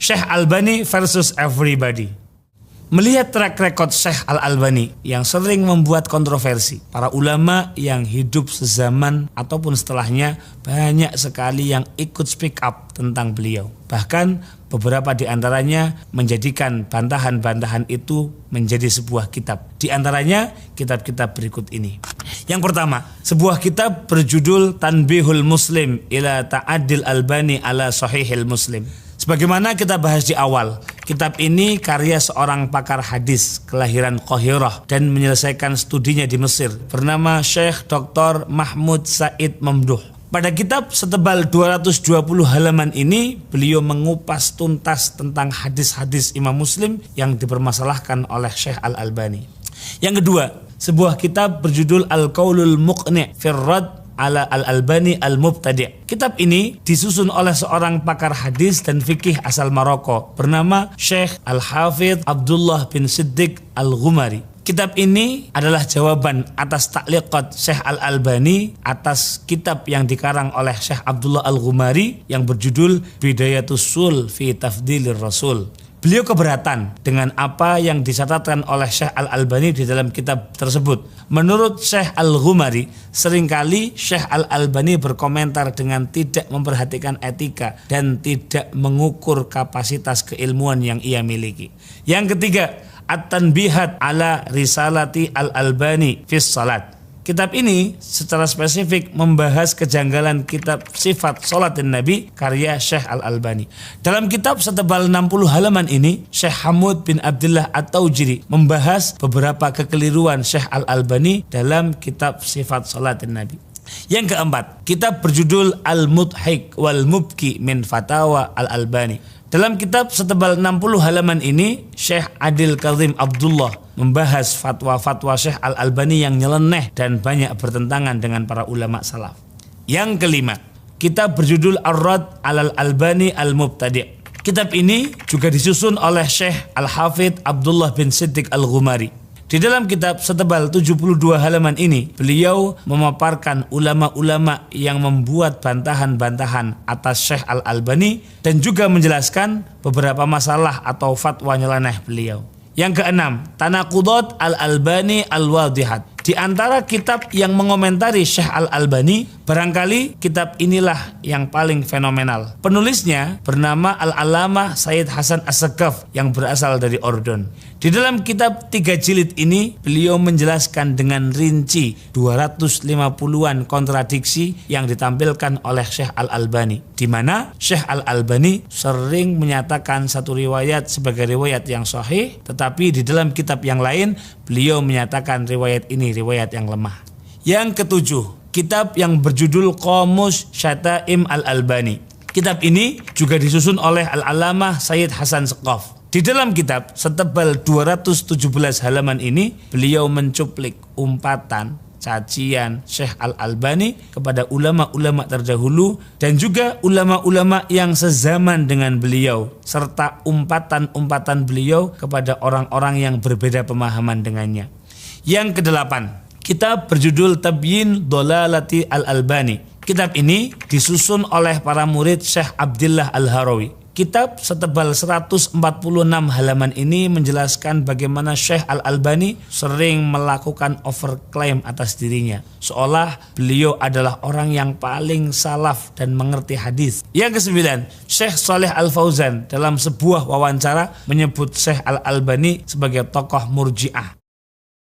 Syekh Albani versus everybody. Melihat track record Syekh Al-Albani yang sering membuat kontroversi, para ulama yang hidup sezaman ataupun setelahnya banyak sekali yang ikut speak up tentang beliau. Bahkan beberapa di antaranya menjadikan bantahan-bantahan itu menjadi sebuah kitab. Di antaranya kitab-kitab berikut ini. Yang pertama, sebuah kitab berjudul Tanbihul Muslim ila Ta'adil Albani ala Sahihil Muslim. Sebagaimana kita bahas di awal, kitab ini karya seorang pakar hadis kelahiran Qahirah dan menyelesaikan studinya di Mesir bernama Syekh Dr. Mahmud Said Mamduh. Pada kitab setebal 220 halaman ini, beliau mengupas tuntas tentang hadis-hadis Imam Muslim yang dipermasalahkan oleh Syekh Al-Albani. Yang kedua, sebuah kitab berjudul Al-Qaulul Muqni' fir Radd ala Al-Albani Al-Mubtadi'. Kitab ini disusun oleh seorang pakar hadis dan fikih asal Maroko bernama Syekh Al-Hafidh Abdullah bin Siddiq Al-Ghumari. Kitab ini adalah jawaban atas takliqat Syekh Al-Albani atas kitab yang dikarang oleh Syekh Abdullah Al-Ghumari yang berjudul Bidayatus Sul fi Tafdilir Rasul. Beliau keberatan dengan apa yang dicatatkan oleh Syekh Al-Albani di dalam kitab tersebut. Menurut Syekh Al-Ghumari, seringkali Syekh Al-Albani berkomentar dengan tidak memperhatikan etika dan tidak mengukur kapasitas keilmuan yang ia miliki. Yang ketiga, At-Tanbihat ala Risalati Al-Albani fis Salat. Kitab ini secara spesifik membahas kejanggalan kitab Sifat Salatin Nabi karya Syekh Al-Albani. Dalam kitab setebal 60 halaman ini, Syekh Hamud bin Abdullah At-Taujiri membahas beberapa kekeliruan Syekh Al-Albani dalam kitab Sifat Salatin Nabi. Yang keempat, kitab berjudul Al-Mudhik wal Mubki min Fatawa Al-Albani. Dalam kitab setebal 60 halaman ini, Syekh Adil Kazim Abdullah membahas fatwa-fatwa Syekh Al-Albani yang nyeleneh dan banyak bertentangan dengan para ulama salaf. Yang kelima, kitab berjudul Ar-Radd alal Albani Al-Mubtadi'. Kitab ini juga disusun oleh Syekh Al-Hafidh Abdullah bin Siddiq Al-Ghumari. Di dalam kitab setebal 72 halaman ini, beliau memaparkan ulama-ulama yang membuat bantahan-bantahan atas Syekh Al-Albani dan juga menjelaskan beberapa masalah atau fatwa nyeleneh beliau. Yang keenam, Tanaqudat Al-Albani Al-Wadihat. Di antara kitab yang mengomentari Syekh Al-Albani, barangkali kitab inilah yang paling fenomenal. Penulisnya bernama Al-Alamah Sayyid Hasan As-Saqqaf yang berasal dari Ordon. Di dalam kitab 3 jilid ini, beliau menjelaskan dengan rinci 250-an kontradiksi yang ditampilkan oleh Syekh Al-Albani, di mana Syekh Al-Albani sering menyatakan satu riwayat sebagai riwayat yang sahih, tetapi di dalam kitab yang lain beliau menyatakan riwayat ini riwayat yang lemah. Yang ketujuh, kitab yang berjudul Qamus Syataim Al-Albani. Kitab ini juga disusun oleh Al-Alamah Sayyid Hasan Saqqaf. Di dalam kitab setebal 217 halaman ini, beliau mencuplik umpatan cacian Syekh Al-Albani kepada ulama-ulama terdahulu dan juga ulama-ulama yang sezaman dengan beliau, serta umpatan-umpatan beliau kepada orang-orang yang berbeda pemahaman dengannya. Yang kedelapan, kitab berjudul Tabyin Dolalati Al-Albani. Kitab ini disusun oleh para murid Syekh Abdillah Al-Harawi. Kitab setebal 146 halaman ini menjelaskan bagaimana Syekh Al-Albani sering melakukan overclaim atas dirinya, seolah beliau adalah orang yang paling salaf dan mengerti hadis. Yang kesembilan, Syekh Saleh Al-Fauzan dalam sebuah wawancara menyebut Syekh Al-Albani sebagai tokoh murji'ah.